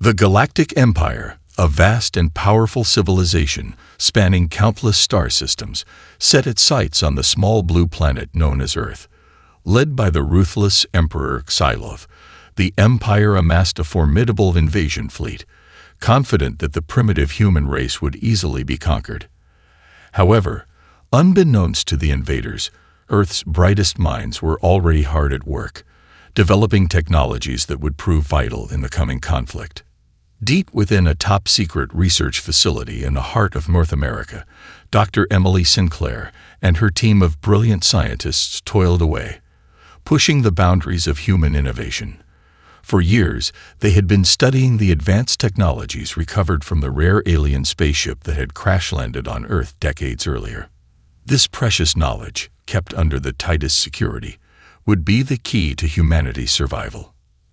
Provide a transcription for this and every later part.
The Galactic Empire, a vast and powerful civilization spanning countless star systems, set its sights on the small blue planet known as Earth. Led by the ruthless Emperor Xylov, the Empire amassed a formidable invasion fleet, confident that the primitive human race would easily be conquered. However, unbeknownst to the invaders, Earth's brightest minds were already hard at work, developing technologies that would prove vital in the coming conflict. Deep within a top-secret research facility in the heart of North America, Dr. Emily Sinclair and her team of brilliant scientists toiled away, pushing the boundaries of human innovation. For years, they had been studying the advanced technologies recovered from the rare alien spaceship that had crash-landed on Earth decades earlier. This precious knowledge, kept under the tightest security, would be the key to humanity's survival.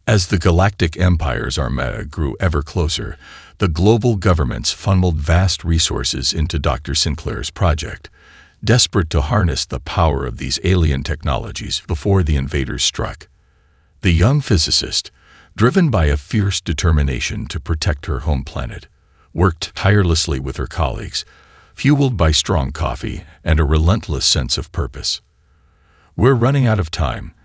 As the Galactic Empire's armada grew ever closer, the global governments funneled vast resources into Dr. Sinclair's project, desperate to harness the power of these alien technologies before the invaders struck. The young physicist, driven by a fierce determination to protect her home planet, worked tirelessly with her colleagues, fueled by strong coffee and a relentless sense of purpose. "We're running out of time,"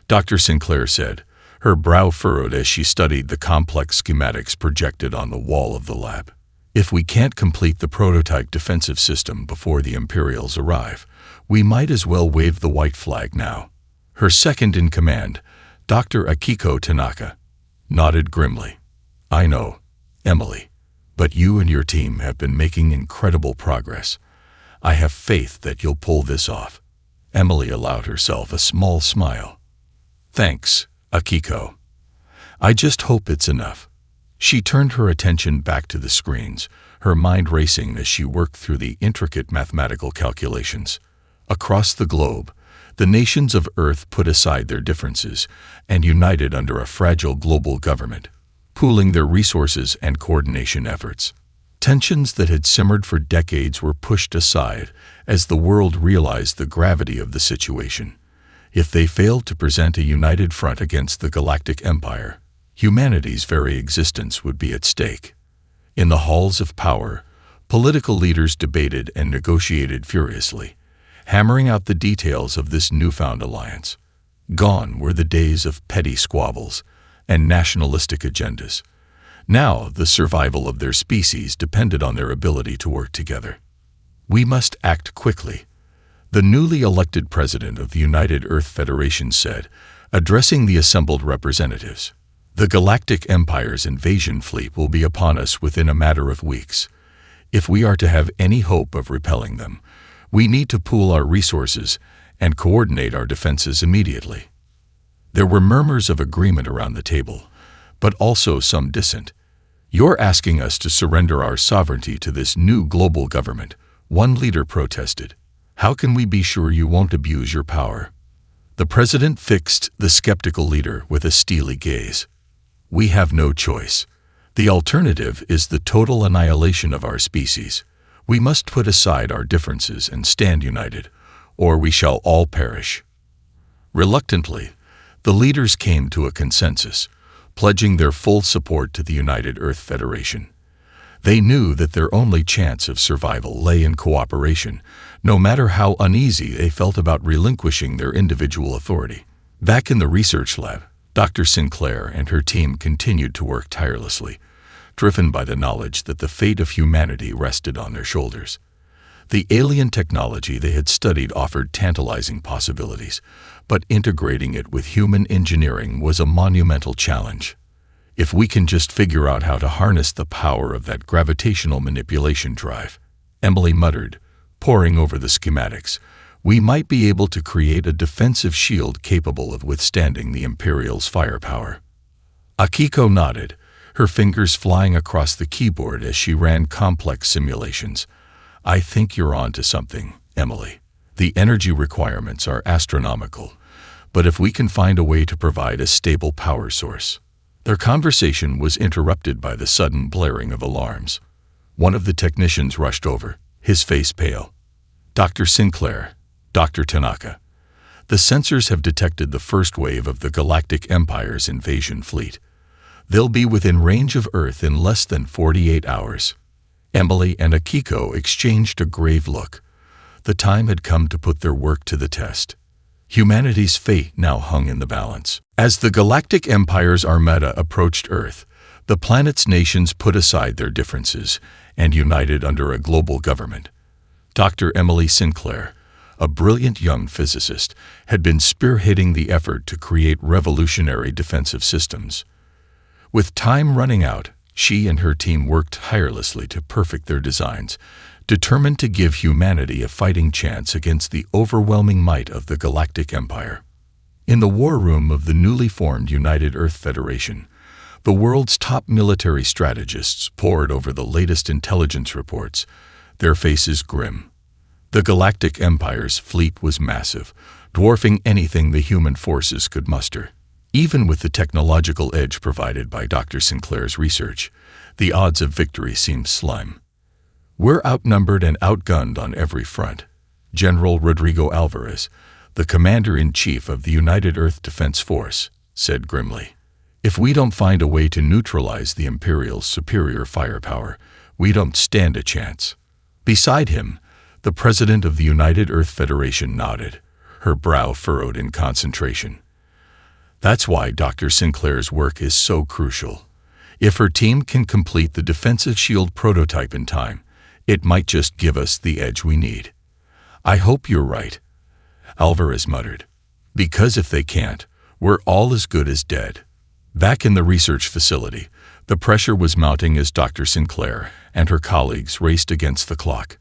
Dr. Sinclair said, her brow furrowed as she studied the complex schematics projected on the wall of the lab. "If we can't complete the prototype defensive system before the Imperials arrive, we might as well wave the white flag now." Her second-in-command, Dr. Akiko Tanaka, nodded grimly. "I know, Emily, but you and your team have been making incredible progress. I have faith that you'll pull this off." Emily allowed herself a small smile. "Thanks, Akiko. I just hope it's enough." She turned her attention back to the screens, her mind racing as she worked through the intricate mathematical calculations. Across the globe, the nations of Earth put aside their differences and united under a fragile global government, pooling their resources and coordination efforts. Tensions that had simmered for decades were pushed aside as the world realized the gravity of the situation. If they failed to present a united front against the Galactic Empire, humanity's very existence would be at stake. In the halls of power, political leaders debated and negotiated furiously, hammering out the details of this newfound alliance. Gone were the days of petty squabbles and nationalistic agendas. Now the survival of their species depended on their ability to work together. "We must act quickly," the newly elected president of the United Earth Federation said, addressing the assembled representatives. "The Galactic Empire's invasion fleet will be upon us within a matter of weeks. If we are to have any hope of repelling them, we need to pool our resources and coordinate our defenses immediately." There were murmurs of agreement around the table, but also some dissent. "You're asking us to surrender our sovereignty to this new global government," one leader protested. "How can we be sure you won't abuse your power?" The president fixed the skeptical leader with a steely gaze. "We have no choice. The alternative is the total annihilation of our species. We must put aside our differences and stand united, or we shall all perish." Reluctantly, the leaders came to a consensus, pledging their full support to the United Earth Federation. They knew that their only chance of survival lay in cooperation, no matter how uneasy they felt about relinquishing their individual authority. Back in the research lab, Dr. Sinclair and her team continued to work tirelessly, driven by the knowledge that the fate of humanity rested on their shoulders. The alien technology they had studied offered tantalizing possibilities, but integrating it with human engineering was a monumental challenge. "If we can just figure out how to harness the power of that gravitational manipulation drive," Emily muttered, poring over the schematics, "we might be able to create a defensive shield capable of withstanding the Imperial's firepower." Akiko nodded, her fingers flying across the keyboard as she ran complex simulations. "I think you're on to something, Emily. The energy requirements are astronomical, but if we can find a way to provide a stable power source." Their conversation was interrupted by the sudden blaring of alarms. One of the technicians rushed over, his face pale. "Dr. Sinclair, Dr. Tanaka, the sensors have detected the first wave of the Galactic Empire's invasion fleet. They'll be within range of Earth in less than 48 hours. Emily and Akiko exchanged a grave look. The time had come to put their work to the test. Humanity's fate now hung in the balance. As the Galactic Empire's armada approached Earth, the planet's nations put aside their differences and united under a global government. Dr. Emily Sinclair, a brilliant young physicist, had been spearheading the effort to create revolutionary defensive systems. With time running out, she and her team worked tirelessly to perfect their designs, determined to give humanity a fighting chance against the overwhelming might of the Galactic Empire. In the war room of the newly formed United Earth Federation, the world's top military strategists pored over the latest intelligence reports, their faces grim. The Galactic Empire's fleet was massive, dwarfing anything the human forces could muster. Even with the technological edge provided by Dr. Sinclair's research, the odds of victory seemed slim. "We're outnumbered and outgunned on every front," General Rodrigo Alvarez, the commander-in-chief of the United Earth Defense Force, said grimly. "If we don't find a way to neutralize the Imperial's superior firepower, we don't stand a chance." Beside him, the president of the United Earth Federation nodded, her brow furrowed in concentration. That's why Dr. Sinclair's work is so crucial. If her team can complete the defensive shield prototype in time, it might just give us the edge we need. "I hope you're right," Alvarez muttered, "because if they can't, we're all as good as dead." Back in the research facility, the pressure was mounting as Dr. Sinclair and her colleagues raced against the clock.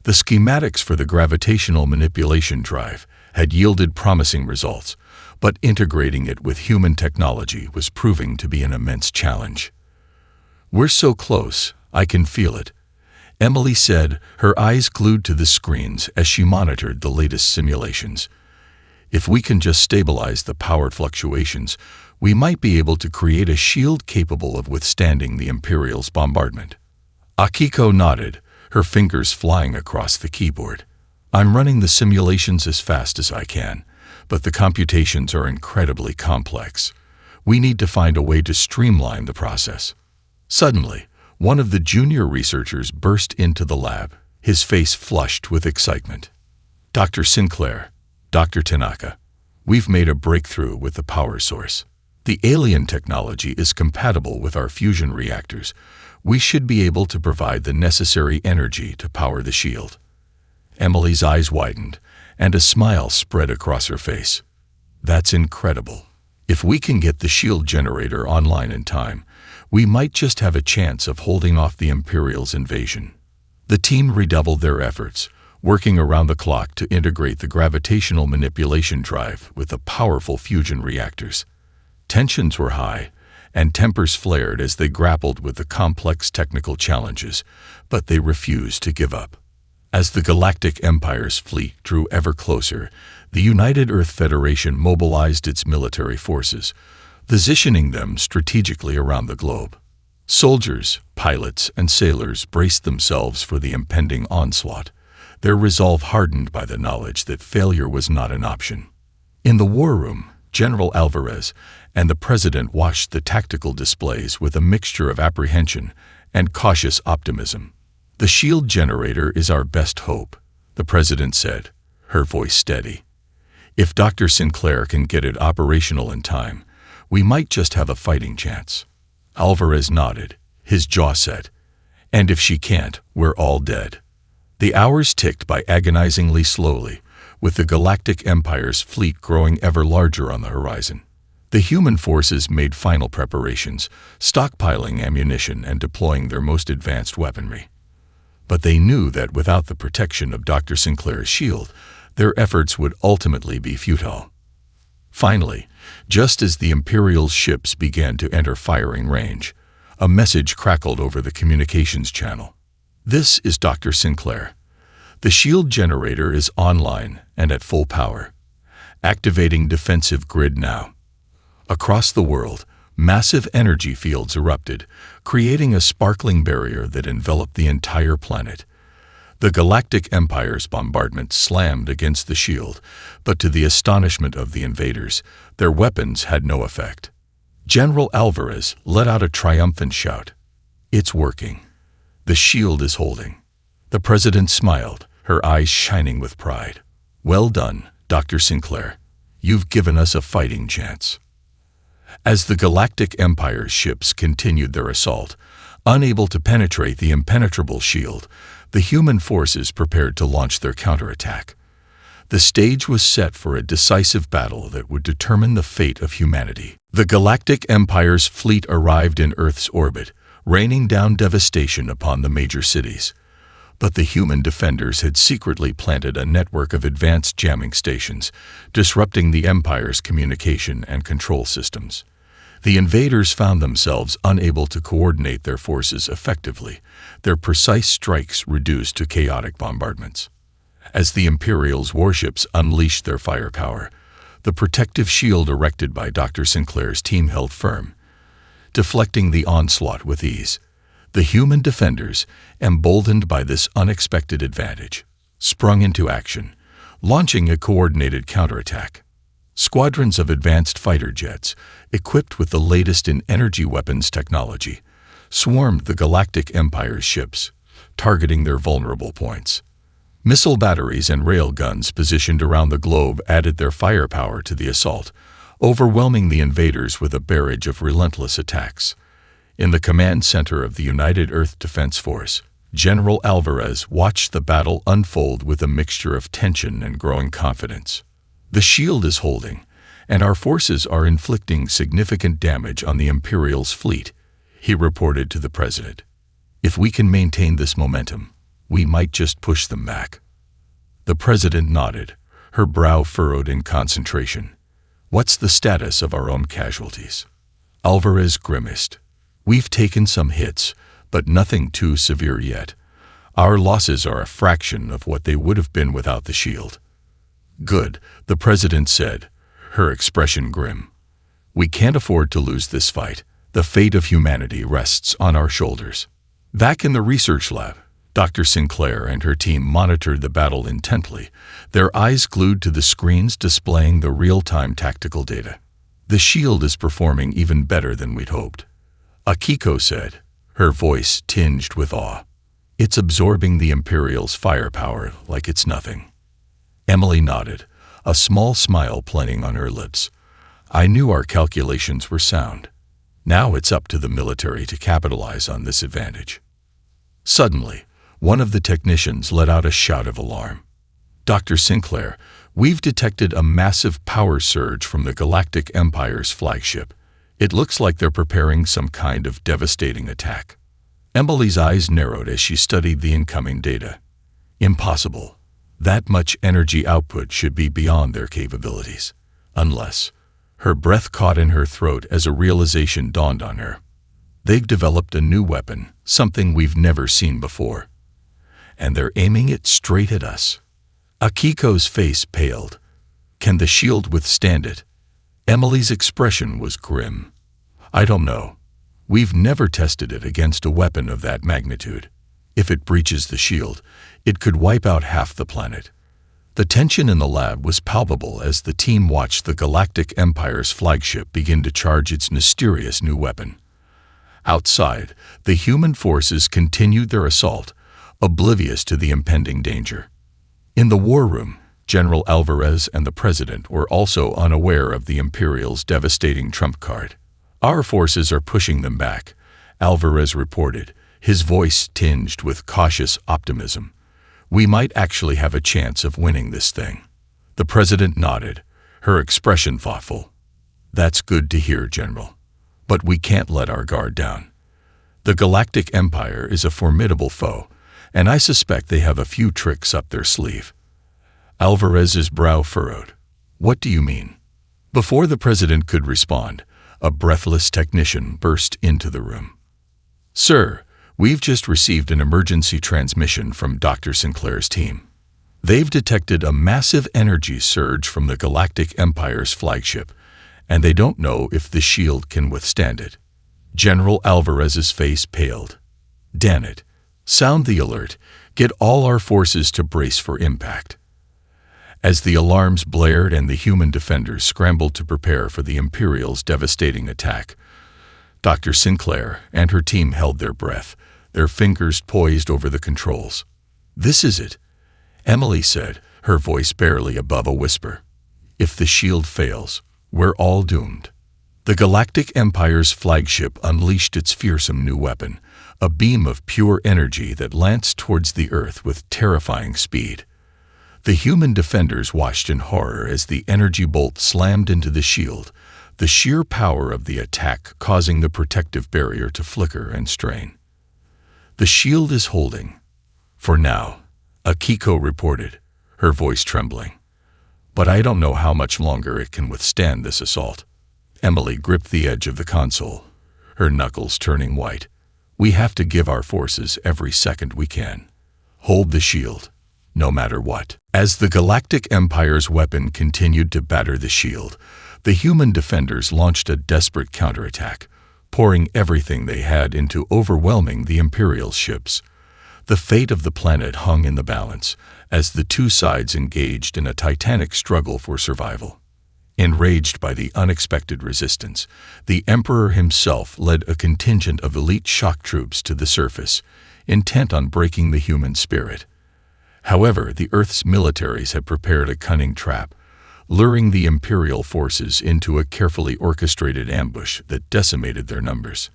The schematics for the gravitational manipulation drive had yielded promising results, but integrating it with human technology was proving to be an immense challenge. "We're so close, I can feel it," Emily said, her eyes glued to the screens as she monitored the latest simulations. "If we can just stabilize the power fluctuations, we might be able to create a shield capable of withstanding the Imperial's bombardment." Akiko nodded, her fingers flying across the keyboard. "I'm running the simulations as fast as I can, but the computations are incredibly complex. We need to find a way to streamline the process." Suddenly, one of the junior researchers burst into the lab, his face flushed with excitement. "Dr. Sinclair, Dr. Tanaka, we've made a breakthrough with the power source. The alien technology is compatible with our fusion reactors. We should be able to provide the necessary energy to power the shield." Emily's eyes widened, and a smile spread across her face. "That's incredible. If we can get the shield generator online in time, we might just have a chance of holding off the Imperial's invasion." The team redoubled their efforts, working around the clock to integrate the gravitational manipulation drive with the powerful fusion reactors. Tensions were high, and tempers flared as they grappled with the complex technical challenges, but they refused to give up. As the Galactic Empire's fleet drew ever closer, the United Earth Federation mobilized its military forces, positioning them strategically around the globe. Soldiers, pilots, and sailors braced themselves for the impending onslaught, their resolve hardened by the knowledge that failure was not an option. In the war room, General Alvarez and the President watched the tactical displays with a mixture of apprehension and cautious optimism. "The shield generator is our best hope," the President said, her voice steady. "If Dr. Sinclair can get it operational in time, we might just have a fighting chance." Alvarez nodded, his jaw set. "And if she can't, we're all dead." The hours ticked by agonizingly slowly, with the Galactic Empire's fleet growing ever larger on the horizon. The human forces made final preparations, stockpiling ammunition and deploying their most advanced weaponry. But they knew that without the protection of Dr. Sinclair's shield, their efforts would ultimately be futile. Finally, just as the Imperial's ships began to enter firing range, a message crackled over the communications channel. "This is Dr. Sinclair. The shield generator is online and at full power. Activating defensive grid now." Across the world, massive energy fields erupted, creating a sparkling barrier that enveloped the entire planet. The Galactic Empire's bombardment slammed against the shield, but to the astonishment of the invaders, their weapons had no effect. General Alvarez let out a triumphant shout. It's working. The shield is holding. The president smiled, her eyes shining with pride. Well done, Dr. Sinclair. You've given us a fighting chance. As the Galactic Empire's ships continued their assault, unable to penetrate the impenetrable shield, the human forces prepared to launch their counterattack. The stage was set for a decisive battle that would determine the fate of humanity. The Galactic Empire's fleet arrived in Earth's orbit, raining down devastation upon the major cities. But the human defenders had secretly planted a network of advanced jamming stations, disrupting the Empire's communication and control systems. The invaders found themselves unable to coordinate their forces effectively, their precise strikes reduced to chaotic bombardments. As the Imperial's warships unleashed their firepower, the protective shield erected by Dr. Sinclair's team held firm, deflecting the onslaught with ease. The human defenders, emboldened by this unexpected advantage, sprung into action, launching a coordinated counterattack. Squadrons of advanced fighter jets, equipped with the latest in energy weapons technology, swarmed the Galactic Empire's ships, targeting their vulnerable points. Missile batteries and rail guns positioned around the globe added their firepower to the assault, overwhelming the invaders with a barrage of relentless attacks. In the command center of the United Earth Defense Force, General Alvarez watched the battle unfold with a mixture of tension and growing confidence. The shield is holding, and our forces are inflicting significant damage on the Imperial's fleet, he reported to the president. If we can maintain this momentum, we might just push them back. The president nodded, her brow furrowed in concentration. What's the status of our own casualties? Alvarez grimaced. We've taken some hits, but nothing too severe yet. Our losses are a fraction of what they would have been without the shield. Good, the president said, her expression grim. We can't afford to lose this fight. The fate of humanity rests on our shoulders. Back in the research lab, Dr. Sinclair and her team monitored the battle intently, their eyes glued to the screens displaying the real-time tactical data. The shield is performing even better than we'd hoped, Akiko said, her voice tinged with awe. It's absorbing the Imperial's firepower like it's nothing. Emily nodded, a small smile playing on her lips. I knew our calculations were sound. Now it's up to the military to capitalize on this advantage. Suddenly, one of the technicians let out a shout of alarm. Dr. Sinclair, we've detected a massive power surge from the Galactic Empire's flagship. It looks like they're preparing some kind of devastating attack. Emily's eyes narrowed as she studied the incoming data. Impossible. That much energy output should be beyond their capabilities. Unless... Her breath caught in her throat as a realization dawned on her. They've developed a new weapon, something we've never seen before. And they're aiming it straight at us. Akiko's face paled. Can the shield withstand it? Emily's expression was grim. I don't know. We've never tested it against a weapon of that magnitude. If it breaches the shield, it could wipe out half the planet. The tension in the lab was palpable as the team watched the Galactic Empire's flagship begin to charge its mysterious new weapon. Outside, the human forces continued their assault, oblivious to the impending danger. In the war room, General Alvarez and the President were also unaware of the Imperial's devastating trump card. Our forces are pushing them back, Alvarez reported, his voice tinged with cautious optimism. We might actually have a chance of winning this thing. The President nodded, her expression thoughtful. That's good to hear, General. But we can't let our guard down. The Galactic Empire is a formidable foe, and I suspect they have a few tricks up their sleeve. Alvarez's brow furrowed. What do you mean? Before the President could respond, a breathless technician burst into the room. Sir, we've just received an emergency transmission from Dr. Sinclair's team. They've detected a massive energy surge from the Galactic Empire's flagship, and they don't know if the shield can withstand it. General Alvarez's face paled. Damn it. Sound the alert. Get all our forces to brace for impact. As the alarms blared and the human defenders scrambled to prepare for the Imperials' devastating attack, Dr. Sinclair and her team held their breath, their fingers poised over the controls. "This is it," Emily said, her voice barely above a whisper. "If the shield fails, we're all doomed." The Galactic Empire's flagship unleashed its fearsome new weapon, a beam of pure energy that lanced towards the Earth with terrifying speed. The human defenders watched in horror as the energy bolt slammed into the shield, the sheer power of the attack causing the protective barrier to flicker and strain. "The shield is holding. For now," Akiko reported, her voice trembling. "But I don't know how much longer it can withstand this assault." Emily gripped the edge of the console, her knuckles turning white. "We have to give our forces every second we can. Hold the shield, no matter what." As the Galactic Empire's weapon continued to batter the shield, the human defenders launched a desperate counterattack, pouring everything they had into overwhelming the Imperial ships. The fate of the planet hung in the balance as the two sides engaged in a titanic struggle for survival. Enraged by the unexpected resistance, the Emperor himself led a contingent of elite shock troops to the surface, intent on breaking the human spirit. However, the Earth's militaries had prepared a cunning trap, luring the Imperial forces into a carefully orchestrated ambush that decimated their numbers.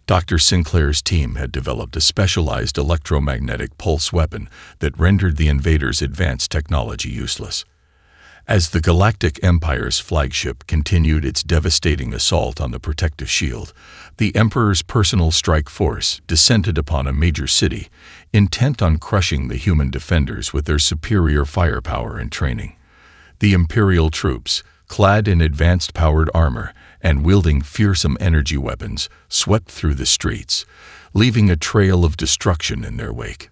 Dr. Sinclair's team had developed a specialized electromagnetic pulse weapon that rendered the invaders' advanced technology useless. As the Galactic Empire's flagship continued its devastating assault on the protective shield, the Emperor's personal strike force descended upon a major city, intent on crushing the human defenders with their superior firepower and training. The Imperial troops, clad in advanced powered armor and wielding fearsome energy weapons, swept through the streets, leaving a trail of destruction in their wake.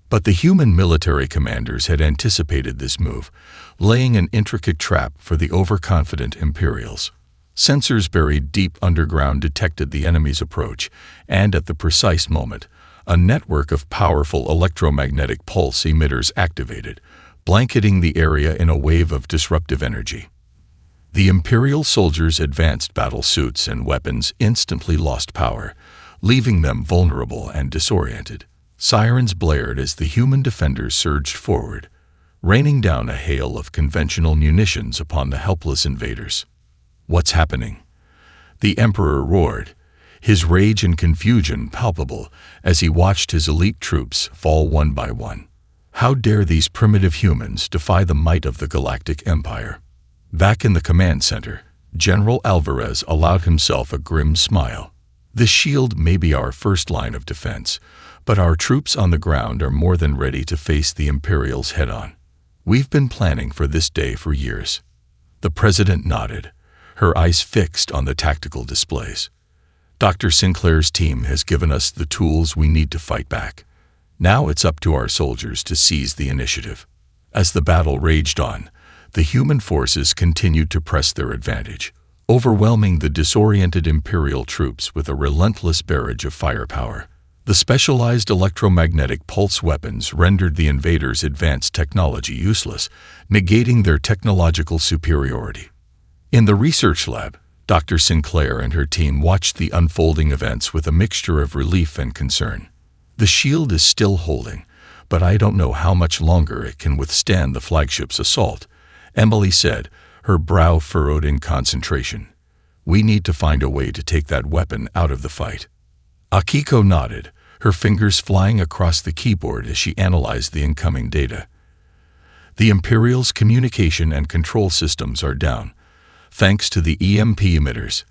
But the human military commanders had anticipated this move, laying an intricate trap for the overconfident Imperials. Sensors buried deep underground detected the enemy's approach, and at the precise moment, a network of powerful electromagnetic pulse emitters activated, blanketing the area in a wave of disruptive energy. The Imperial soldiers' advanced battle suits and weapons instantly lost power, leaving them vulnerable and disoriented. Sirens blared as the human defenders surged forward, raining down a hail of conventional munitions upon the helpless invaders. "What's happening?" the Emperor roared, his rage and confusion palpable as he watched his elite troops fall one by one. How dare these primitive humans defy the might of the Galactic Empire? Back in the command center, General Alvarez allowed himself a grim smile. "The shield may be our first line of defense, but our troops on the ground are more than ready to face the Imperials head-on. We've been planning for this day for years." The President nodded, her eyes fixed on the tactical displays. "Dr. Sinclair's team has given us the tools we need to fight back. Now it's up to our soldiers to seize the initiative." As the battle raged on, the human forces continued to press their advantage, overwhelming the disoriented Imperial troops with a relentless barrage of firepower. The specialized electromagnetic pulse weapons rendered the invaders' advanced technology useless, negating their technological superiority. In the research lab, Dr. Sinclair and her team watched the unfolding events with a mixture of relief and concern. "The shield is still holding, but I don't know how much longer it can withstand the flagship's assault," Emily said, her brow furrowed in concentration. "We need to find a way to take that weapon out of the fight." Akiko nodded, her fingers flying across the keyboard as she analyzed the incoming data. "The Imperials' communication and control systems are down, thanks to the EMP emitters.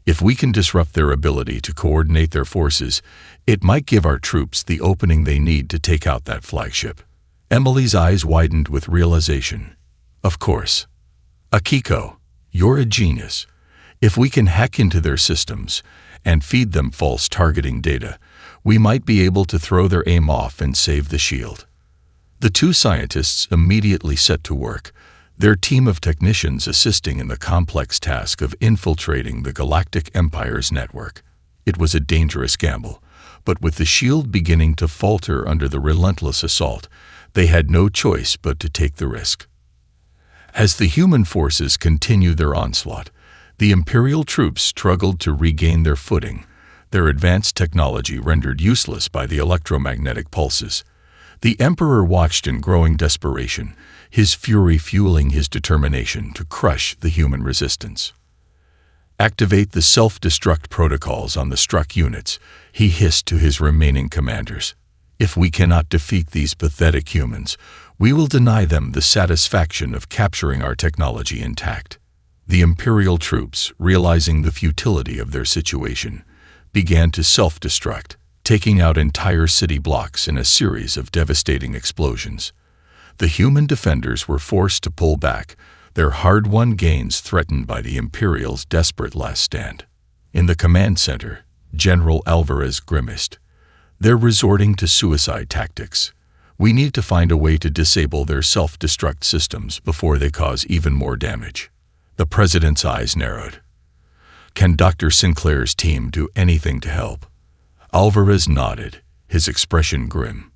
If we can disrupt their ability to coordinate their forces, it might give our troops the opening they need to take out that flagship." Emily's eyes widened with realization. "Of course. Akiko, you're a genius. If we can hack into their systems and feed them false targeting data, we might be able to throw their aim off and save the shield." The two scientists immediately set to work, their team of technicians assisting in the complex task of infiltrating the Galactic Empire's network. It was a dangerous gamble, but with the shield beginning to falter under the relentless assault, they had no choice but to take the risk. As the human forces continued their onslaught, the Imperial troops struggled to regain their footing, their advanced technology rendered useless by the electromagnetic pulses. The Emperor watched in growing desperation, his fury fueling his determination to crush the human resistance. "Activate the self-destruct protocols on the struck units," he hissed to his remaining commanders. "If we cannot defeat these pathetic humans, we will deny them the satisfaction of capturing our technology intact." The Imperial troops, realizing the futility of their situation, began to self-destruct, taking out entire city blocks in a series of devastating explosions. The human defenders were forced to pull back, their hard-won gains threatened by the Imperials' desperate last stand. In the command center, General Alvarez grimaced. "They're resorting to suicide tactics. We need to find a way to disable their self-destruct systems before they cause even more damage." The President's eyes narrowed. "Can Dr. Sinclair's team do anything to help?" Alvarez nodded, his expression grim.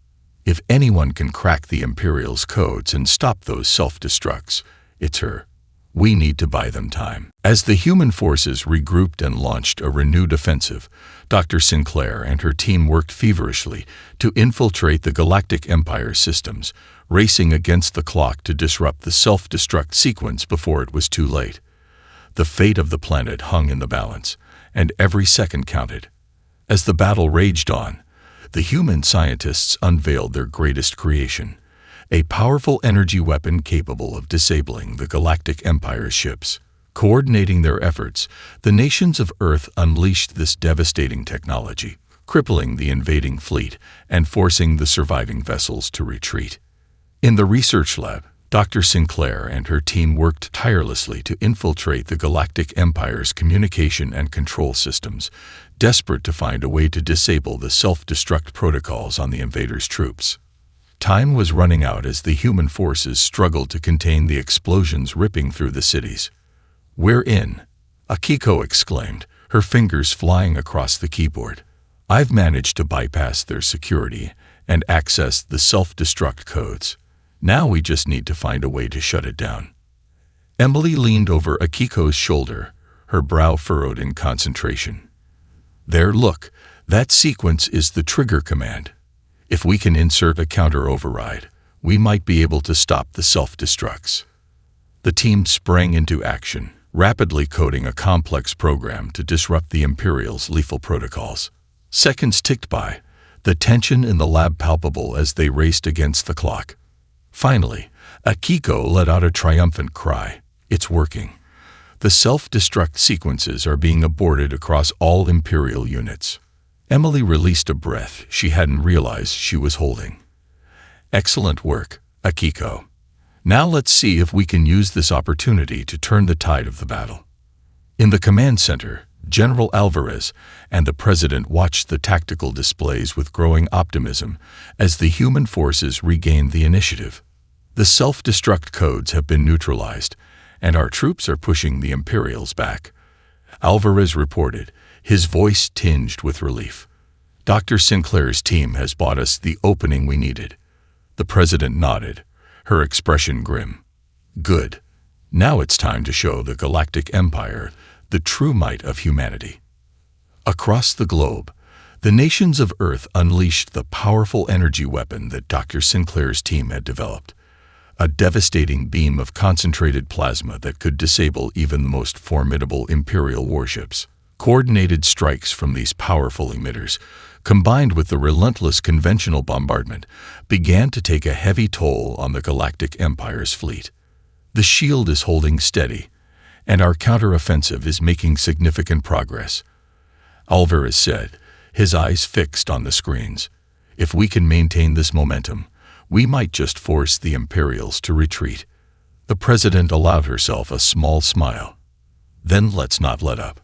"If anyone can crack the Imperial's codes and stop those self-destructs, it's her. We need to buy them time." As the human forces regrouped and launched a renewed offensive, Dr. Sinclair and her team worked feverishly to infiltrate the Galactic Empire's systems, racing against the clock to disrupt the self-destruct sequence before it was too late. The fate of the planet hung in the balance, and every second counted. As the battle raged on, the human scientists unveiled their greatest creation, a powerful energy weapon capable of disabling the Galactic Empire's ships. Coordinating their efforts, the nations of Earth unleashed this devastating technology, crippling the invading fleet and forcing the surviving vessels to retreat. In the research lab, Dr. Sinclair and her team worked tirelessly to infiltrate the Galactic Empire's communication and control systems, desperate to find a way to disable the self-destruct protocols on the invaders' troops. Time was running out as the human forces struggled to contain the explosions ripping through the cities. "We're in," Akiko exclaimed, her fingers flying across the keyboard. "I've managed to bypass their security and access the self-destruct codes. Now we just need to find a way to shut it down." Emily leaned over Akiko's shoulder, her brow furrowed in concentration. "There, look, that sequence is the trigger command. If we can insert a counter-override, we might be able to stop the self-destructs." The team sprang into action, rapidly coding a complex program to disrupt the Imperial's lethal protocols. Seconds ticked by, the tension in the lab palpable as they raced against the clock. Finally, Akiko let out a triumphant cry. "It's working. The self-destruct sequences are being aborted across all Imperial units." Emily released a breath she hadn't realized she was holding. "Excellent work, Akiko. Now let's see if we can use this opportunity to turn the tide of the battle." In the command center, General Alvarez and the President watched the tactical displays with growing optimism as the human forces regained the initiative. "The self-destruct codes have been neutralized, and our troops are pushing the Imperials back," Alvarez reported, his voice tinged with relief. "Dr. Sinclair's team has bought us the opening we needed." The President nodded, her expression grim. "Good. Now it's time to show the Galactic Empire the true might of humanity." Across the globe, the nations of Earth unleashed the powerful energy weapon that Dr. Sinclair's team had developed, a devastating beam of concentrated plasma that could disable even the most formidable Imperial warships. Coordinated strikes from these powerful emitters, combined with the relentless conventional bombardment, began to take a heavy toll on the Galactic Empire's fleet. "The shield is holding steady, and our counteroffensive is making significant progress," Alvarez said, his eyes fixed on the screens. "If we can maintain this momentum, we might just force the Imperials to retreat." The President allowed herself a small smile. "Then let's not let up.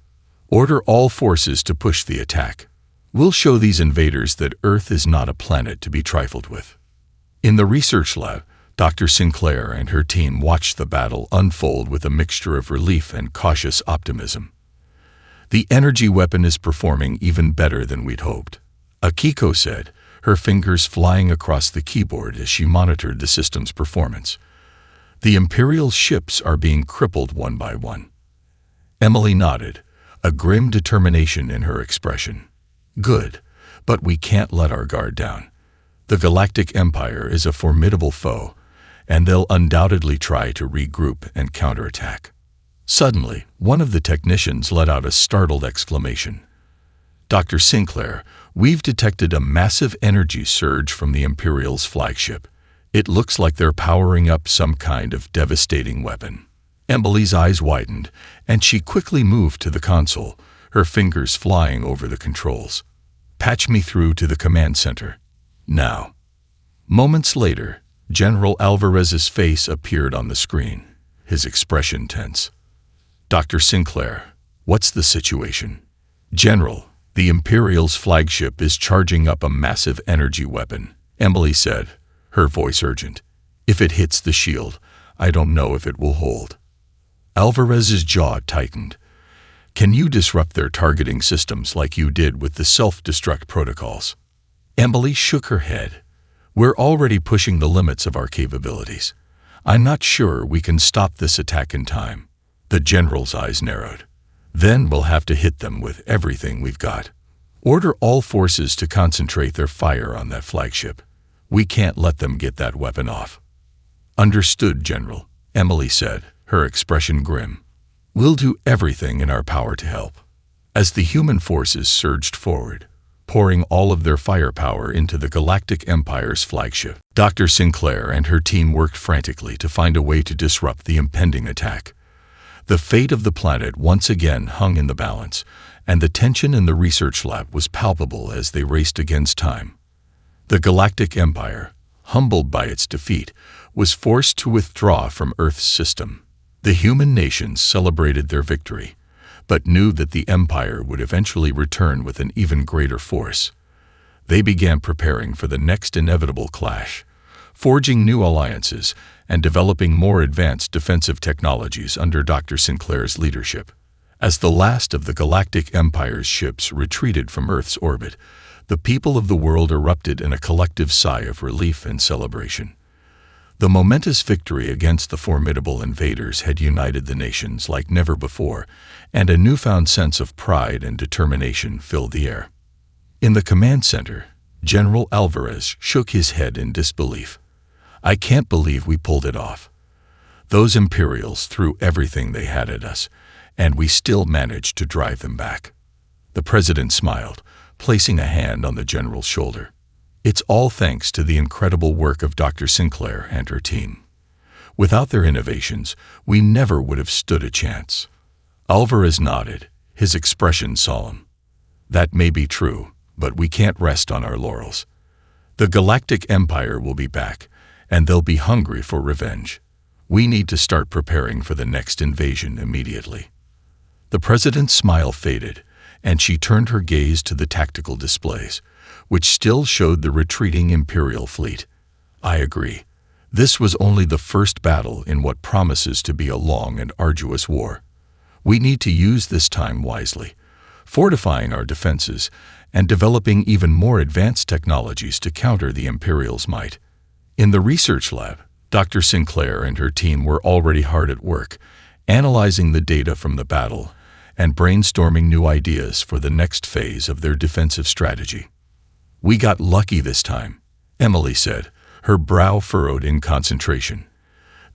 Order all forces to push the attack. We'll show these invaders that Earth is not a planet to be trifled with." In the research lab, Dr. Sinclair and her team watched the battle unfold with a mixture of relief and cautious optimism. "The energy weapon is performing even better than we'd hoped," Akiko said, her fingers flying across the keyboard as she monitored the system's performance. The Imperial ships are being crippled one by one. Emily nodded, a grim determination in her expression. Good, but we can't let our guard down. The Galactic Empire is a formidable foe, and they'll undoubtedly try to regroup and counterattack. Suddenly, one of the technicians let out a startled exclamation. Dr. Sinclair, we've detected a massive energy surge from the Imperial's flagship. It looks like they're powering up some kind of devastating weapon. Emily's eyes widened, and she quickly moved to the console, her fingers flying over the controls. Patch me through to the command center. Now. Moments later, General Alvarez's face appeared on the screen, his expression tense. Dr. Sinclair, what's the situation? General, the Imperial's flagship is charging up a massive energy weapon, Emily said, her voice urgent. If it hits the shield, I don't know if it will hold. Alvarez's jaw tightened. Can you disrupt their targeting systems like you did with the self-destruct protocols? Emily shook her head. We're already pushing the limits of our capabilities. I'm not sure we can stop this attack in time. The general's eyes narrowed. Then we'll have to hit them with everything we've got. Order all forces to concentrate their fire on that flagship. We can't let them get that weapon off. Understood, General, Emily said, her expression grim. We'll do everything in our power to help. As the human forces surged forward, pouring all of their firepower into the Galactic Empire's flagship, Dr. Sinclair and her team worked frantically to find a way to disrupt the impending attack. The fate of the planet once again hung in the balance, and the tension in the research lab was palpable as they raced against time. The Galactic Empire, humbled by its defeat, was forced to withdraw from Earth's system. The human nations celebrated their victory, but knew that the Empire would eventually return with an even greater force. They began preparing for the next inevitable clash, forging new alliances and developing more advanced defensive technologies under Dr. Sinclair's leadership. As the last of the Galactic Empire's ships retreated from Earth's orbit, the people of the world erupted in a collective sigh of relief and celebration. The momentous victory against the formidable invaders had united the nations like never before, and a newfound sense of pride and determination filled the air. In the command center, General Alvarez shook his head in disbelief. I can't believe we pulled it off. Those Imperials threw everything they had at us, and we still managed to drive them back. The president smiled, placing a hand on the general's shoulder. It's all thanks to the incredible work of Dr. Sinclair and her team. Without their innovations, we never would have stood a chance. Alvarez nodded, his expression solemn. That may be true, but we can't rest on our laurels. The Galactic Empire will be back, and they'll be hungry for revenge. We need to start preparing for the next invasion immediately. The president's smile faded, and she turned her gaze to the tactical displays, which still showed the retreating Imperial fleet. I agree. This was only the first battle in what promises to be a long and arduous war. We need to use this time wisely, fortifying our defenses and developing even more advanced technologies to counter the Imperial's might. In the research lab, Dr. Sinclair and her team were already hard at work, analyzing the data from the battle and brainstorming new ideas for the next phase of their defensive strategy. We got lucky this time, Emily said, her brow furrowed in concentration.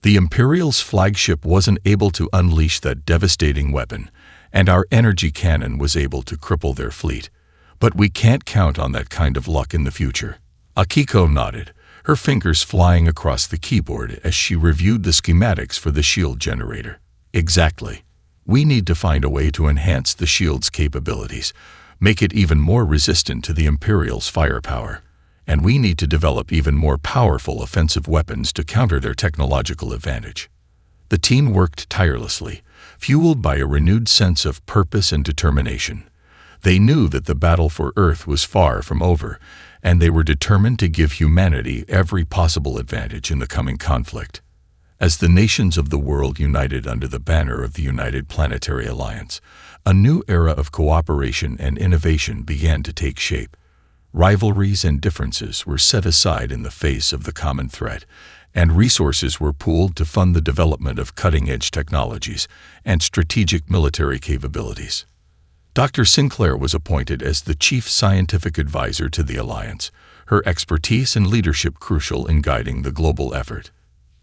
The Imperial's flagship wasn't able to unleash that devastating weapon, and our energy cannon was able to cripple their fleet. But we can't count on that kind of luck in the future. Akiko nodded, her fingers flying across the keyboard as she reviewed the schematics for the shield generator. Exactly. We need to find a way to enhance the shield's capabilities, make it even more resistant to the Imperial's firepower, and we need to develop even more powerful offensive weapons to counter their technological advantage. The team worked tirelessly, fueled by a renewed sense of purpose and determination. They knew that the battle for Earth was far from over, and they were determined to give humanity every possible advantage in the coming conflict. As the nations of the world united under the banner of the United Planetary Alliance, a new era of cooperation and innovation began to take shape. Rivalries and differences were set aside in the face of the common threat, and resources were pooled to fund the development of cutting-edge technologies and strategic military capabilities. Dr. Sinclair was appointed as the chief scientific advisor to the Alliance, her expertise and leadership crucial in guiding the global effort.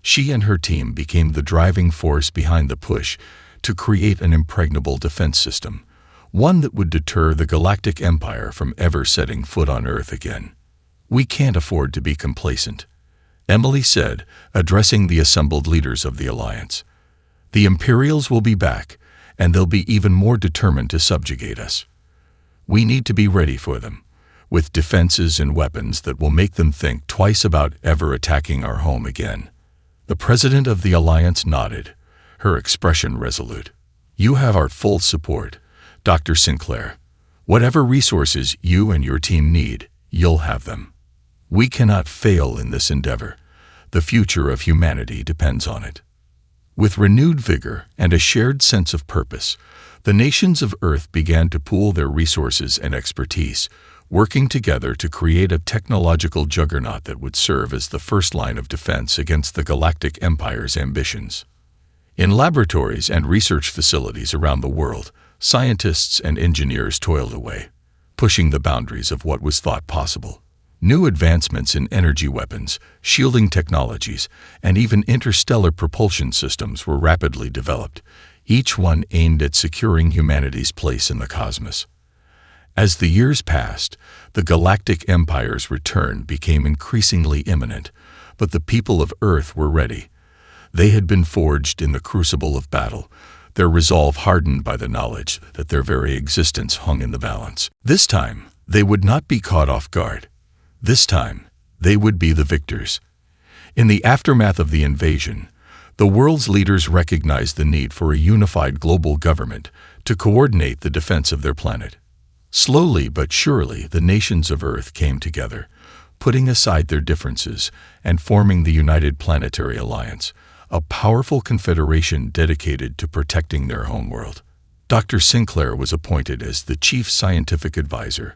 She and her team became the driving force behind the push to create an impregnable defense system, one that would deter the Galactic Empire from ever setting foot on Earth again. "We can't afford to be complacent," Emily said, addressing the assembled leaders of the Alliance. "The Imperials will be back, and they'll be even more determined to subjugate us. We need to be ready for them, with defenses and weapons that will make them think twice about ever attacking our home again." The president of the Alliance nodded, her expression resolute. "You have our full support, Dr. Sinclair. Whatever resources you and your team need, you'll have them. We cannot fail in this endeavor. The future of humanity depends on it." With renewed vigor and a shared sense of purpose, the nations of Earth began to pool their resources and expertise, working together to create a technological juggernaut that would serve as the first line of defense against the Galactic Empire's ambitions. In laboratories and research facilities around the world, scientists and engineers toiled away, pushing the boundaries of what was thought possible. New advancements in energy weapons, shielding technologies, and even interstellar propulsion systems were rapidly developed, each one aimed at securing humanity's place in the cosmos. As the years passed, the Galactic Empire's return became increasingly imminent, but the people of Earth were ready. They had been forged in the crucible of battle, their resolve hardened by the knowledge that their very existence hung in the balance. This time, they would not be caught off guard. This time, they would be the victors. In the aftermath of the invasion, the world's leaders recognized the need for a unified global government to coordinate the defense of their planet. Slowly but surely, the nations of Earth came together, putting aside their differences and forming the United Planetary Alliance, a powerful confederation dedicated to protecting their homeworld. Dr. Sinclair was appointed as the chief scientific advisor,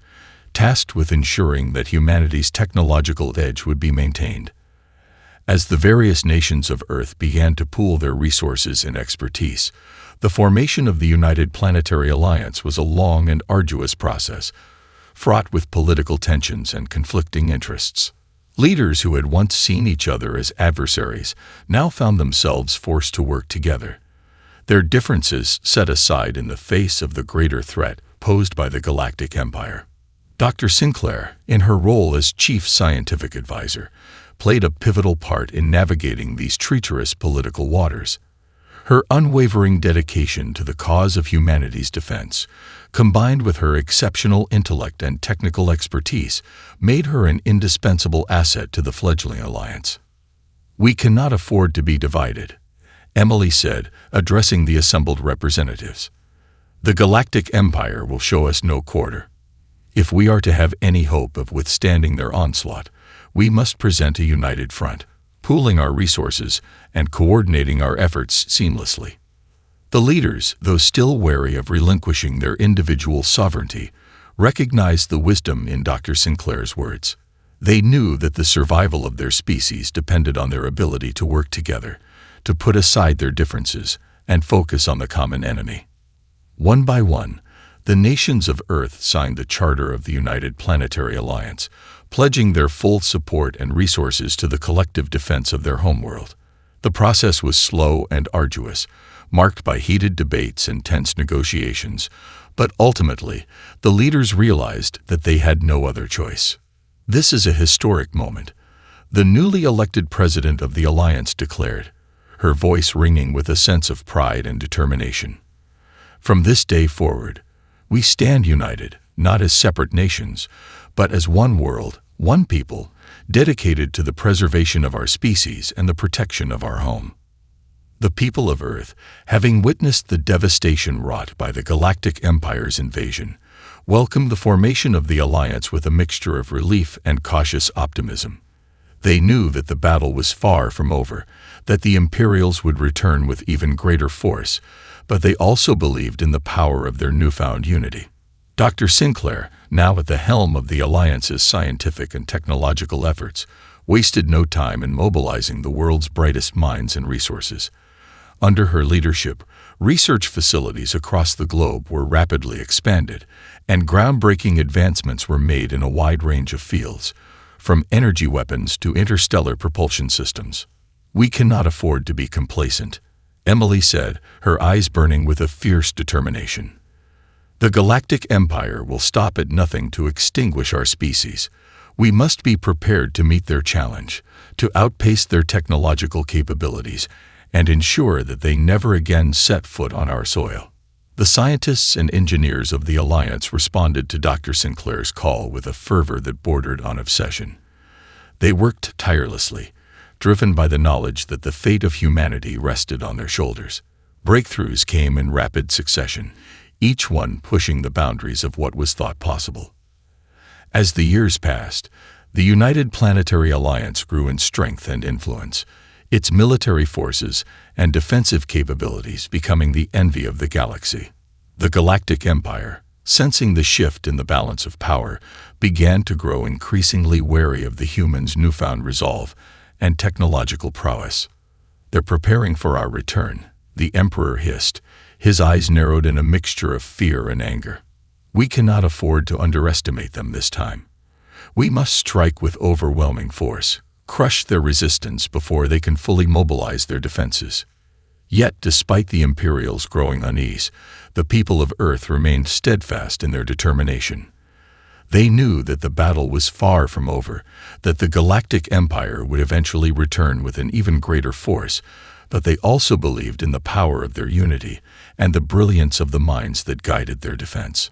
tasked with ensuring that humanity's technological edge would be maintained. As the various nations of Earth began to pool their resources and expertise, the formation of the United Planetary Alliance was a long and arduous process, fraught with political tensions and conflicting interests. Leaders who had once seen each other as adversaries now found themselves forced to work together, their differences set aside in the face of the greater threat posed by the Galactic Empire. Dr. Sinclair, in her role as chief scientific advisor, played a pivotal part in navigating these treacherous political waters. Her unwavering dedication to the cause of humanity's defense, combined with her exceptional intellect and technical expertise, made her an indispensable asset to the fledgling alliance. "We cannot afford to be divided," Emily said, addressing the assembled representatives. "The Galactic Empire will show us no quarter. If we are to have any hope of withstanding their onslaught, we must present a united front, pooling our resources and coordinating our efforts seamlessly." The leaders, though still wary of relinquishing their individual sovereignty, recognized the wisdom in Dr. Sinclair's words. They knew that the survival of their species depended on their ability to work together, to put aside their differences, and focus on the common enemy. One by one, the nations of Earth signed the Charter of the United Planetary Alliance, pledging their full support and resources to the collective defense of their homeworld. The process was slow and arduous, marked by heated debates and tense negotiations, but ultimately, the leaders realized that they had no other choice. "This is a historic moment," the newly elected president of the Alliance declared, her voice ringing with a sense of pride and determination. "From this day forward, we stand united, not as separate nations, but as one world, one people, dedicated to the preservation of our species and the protection of our home." The people of Earth, having witnessed the devastation wrought by the Galactic Empire's invasion, welcomed the formation of the Alliance with a mixture of relief and cautious optimism. They knew that the battle was far from over, that the Imperials would return with even greater force, but they also believed in the power of their newfound unity. Dr. Sinclair, now at the helm of the Alliance's scientific and technological efforts, wasted no time in mobilizing the world's brightest minds and resources. Under her leadership, research facilities across the globe were rapidly expanded, and groundbreaking advancements were made in a wide range of fields, from energy weapons to interstellar propulsion systems. "We cannot afford to be complacent," Emily said, her eyes burning with a fierce determination. "The Galactic Empire will stop at nothing to extinguish our species. We must be prepared to meet their challenge, to outpace their technological capabilities, and ensure that they never again set foot on our soil." The scientists and engineers of the Alliance responded to Dr. Sinclair's call with a fervor that bordered on obsession. They worked tirelessly, driven by the knowledge that the fate of humanity rested on their shoulders. Breakthroughs came in rapid succession, each one pushing the boundaries of what was thought possible. As the years passed, the United Planetary Alliance grew in strength and influence, its military forces and defensive capabilities becoming the envy of the galaxy. The Galactic Empire, sensing the shift in the balance of power, began to grow increasingly wary of the humans' newfound resolve and technological prowess. "They're preparing for our return," the Emperor hissed, his eyes narrowed in a mixture of fear and anger. "We cannot afford to underestimate them this time. We must strike with overwhelming force, crush their resistance before they can fully mobilize their defenses." Yet, despite the Imperials' growing unease, the people of Earth remained steadfast in their determination. They knew that the battle was far from over, that the Galactic Empire would eventually return with an even greater force, but they also believed in the power of their unity and the brilliance of the minds that guided their defense.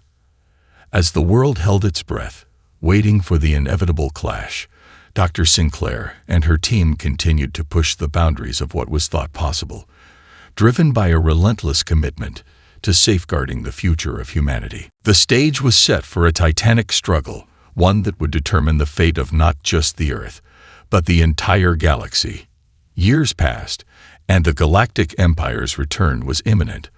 As the world held its breath, waiting for the inevitable clash, Dr. Sinclair and her team continued to push the boundaries of what was thought possible, driven by a relentless commitment to safeguarding the future of humanity. The stage was set for a titanic struggle, one that would determine the fate of not just the Earth, but the entire galaxy. Years passed, and the Galactic Empire's return was imminent.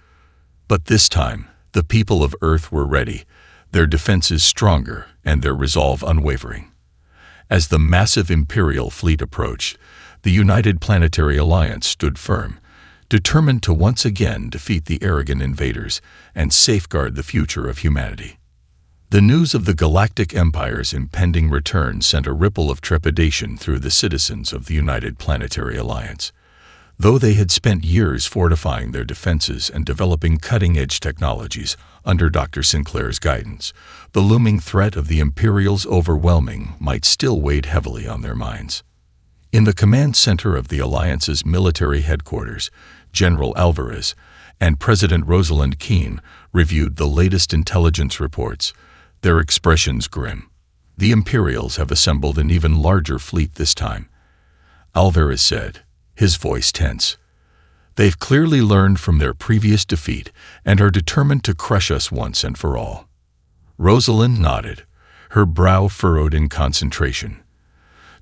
But this time, the people of Earth were ready, their defenses stronger and their resolve unwavering. As the massive Imperial fleet approached, the United Planetary Alliance stood firm, determined to once again defeat the arrogant invaders and safeguard the future of humanity. The news of the Galactic Empire's impending return sent a ripple of trepidation through the citizens of the United Planetary Alliance. Though they had spent years fortifying their defenses and developing cutting-edge technologies under Dr. Sinclair's guidance, the looming threat of the Imperials' overwhelming might still weigh heavily on their minds. In the command center of the Alliance's military headquarters, General Alvarez and President Rosalind Keene reviewed the latest intelligence reports, their expressions grim. "The Imperials have assembled an even larger fleet this time," Alvarez said, his voice tense. "They've clearly learned from their previous defeat and are determined to crush us once and for all." Rosalind nodded, her brow furrowed in concentration.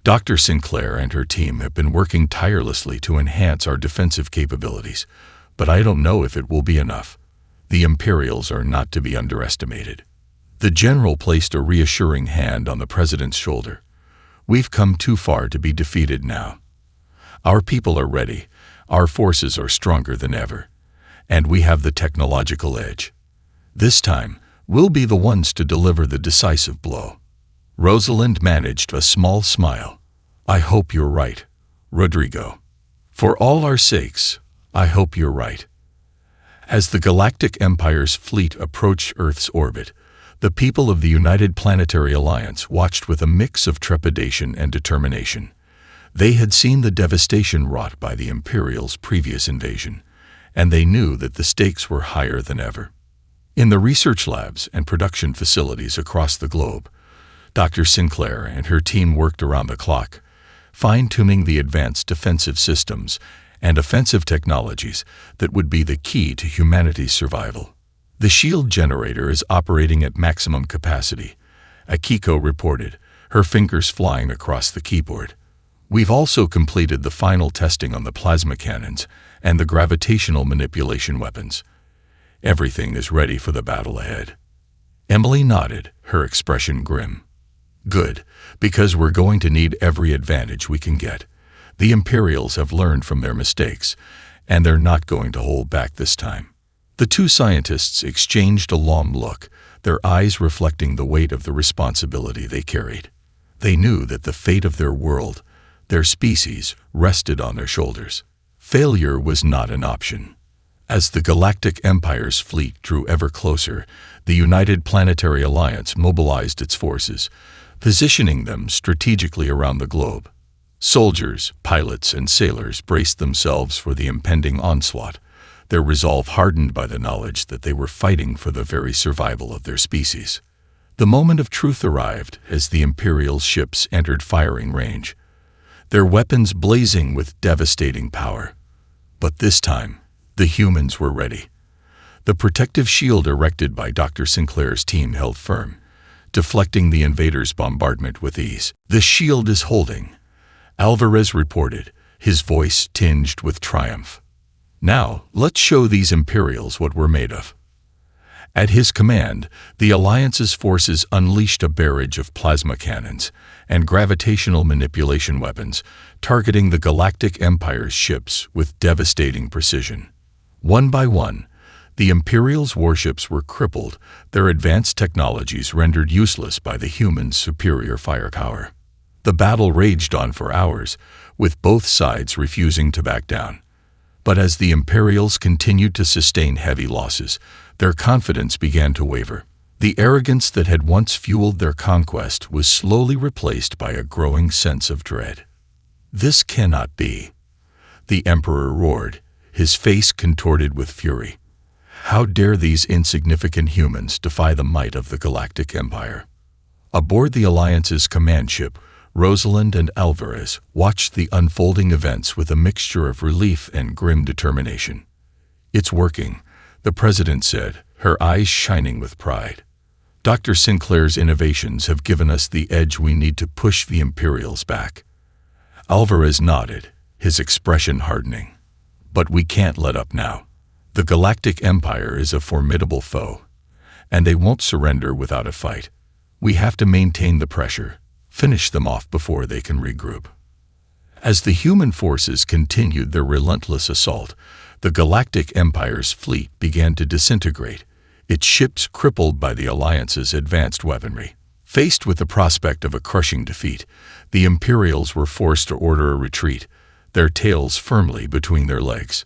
"Dr. Sinclair and her team have been working tirelessly to enhance our defensive capabilities, but I don't know if it will be enough. The Imperials are not to be underestimated." The general placed a reassuring hand on the president's shoulder. "We've come too far to be defeated now. Our people are ready, our forces are stronger than ever, and we have the technological edge. This time, we'll be the ones to deliver the decisive blow." Rosalind managed a small smile. "I hope you're right, Rodrigo. For all our sakes, I hope you're right." As the Galactic Empire's fleet approached Earth's orbit, the people of the United Planetary Alliance watched with a mix of trepidation and determination. They had seen the devastation wrought by the Imperials' previous invasion, and they knew that the stakes were higher than ever. In the research labs and production facilities across the globe, Dr. Sinclair and her team worked around the clock, fine-tuning the advanced defensive systems and offensive technologies that would be the key to humanity's survival. "The shield generator is operating at maximum capacity," Akiko reported, her fingers flying across the keyboard. "We've also completed the final testing on the plasma cannons and the gravitational manipulation weapons. Everything is ready for the battle ahead." Emily nodded, her expression grim. Good, because we're going to need every advantage we can get. The Imperials have learned from their mistakes, and they're not going to hold back this time. The two scientists exchanged a long look, their eyes reflecting the weight of the responsibility they carried. They knew that the fate of their world, their species, rested on their shoulders. Failure was not an option. As the Galactic Empire's fleet drew ever closer, the United Planetary Alliance mobilized its forces, positioning them strategically around the globe. Soldiers, pilots, and sailors braced themselves for the impending onslaught, their resolve hardened by the knowledge that they were fighting for the very survival of their species. The moment of truth arrived as the Imperial ships entered firing range, their weapons blazing with devastating power. But this time, the humans were ready. The protective shield erected by Dr. Sinclair's team held firm, deflecting the invaders' bombardment with ease. "The shield is holding," Alvarez reported, his voice tinged with triumph. "Now, let's show these Imperials what we're made of." At his command, the Alliance's forces unleashed a barrage of plasma cannons and gravitational manipulation weapons, targeting the Galactic Empire's ships with devastating precision. One by one, the Imperials' warships were crippled, their advanced technologies rendered useless by the humans' superior firepower. The battle raged on for hours, with both sides refusing to back down. But as the Imperials continued to sustain heavy losses, their confidence began to waver. The arrogance that had once fueled their conquest was slowly replaced by a growing sense of dread. "This cannot be," the Emperor roared, his face contorted with fury. "How dare these insignificant humans defy the might of the Galactic Empire?" Aboard the Alliance's command ship, Rosalind and Alvarez watched the unfolding events with a mixture of relief and grim determination. "It's working," the President said, her eyes shining with pride. "Dr. Sinclair's innovations have given us the edge we need to push the Imperials back." Alvarez nodded, his expression hardening. "But we can't let up now. The Galactic Empire is a formidable foe, and they won't surrender without a fight. We have to maintain the pressure, finish them off before they can regroup." As the human forces continued their relentless assault, the Galactic Empire's fleet began to disintegrate, its ships crippled by the Alliance's advanced weaponry. Faced with the prospect of a crushing defeat, the Imperials were forced to order a retreat, their tails firmly between their legs.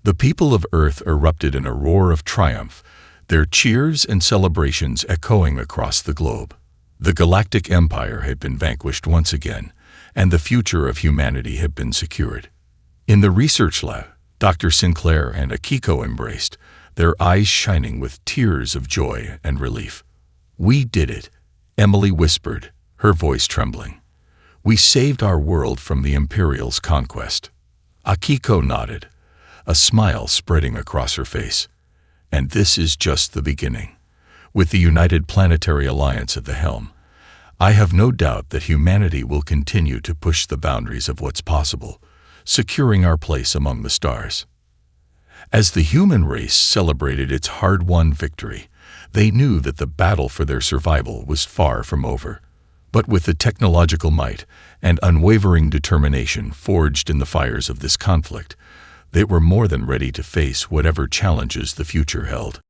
The people of Earth erupted in a roar of triumph, their cheers and celebrations echoing across the globe. The Galactic Empire had been vanquished once again, and the future of humanity had been secured. In the research lab, Dr. Sinclair and Akiko embraced, their eyes shining with tears of joy and relief. "We did it," Emily whispered, her voice trembling. "We saved our world from the Imperials' conquest." Akiko nodded, a smile spreading across her face. "And this is just the beginning. With the United Planetary Alliance at the helm, I have no doubt that humanity will continue to push the boundaries of what's possible, securing our place among the stars." As the human race celebrated its hard-won victory, they knew that the battle for their survival was far from over. But with the technological might and unwavering determination forged in the fires of this conflict, they were more than ready to face whatever challenges the future held.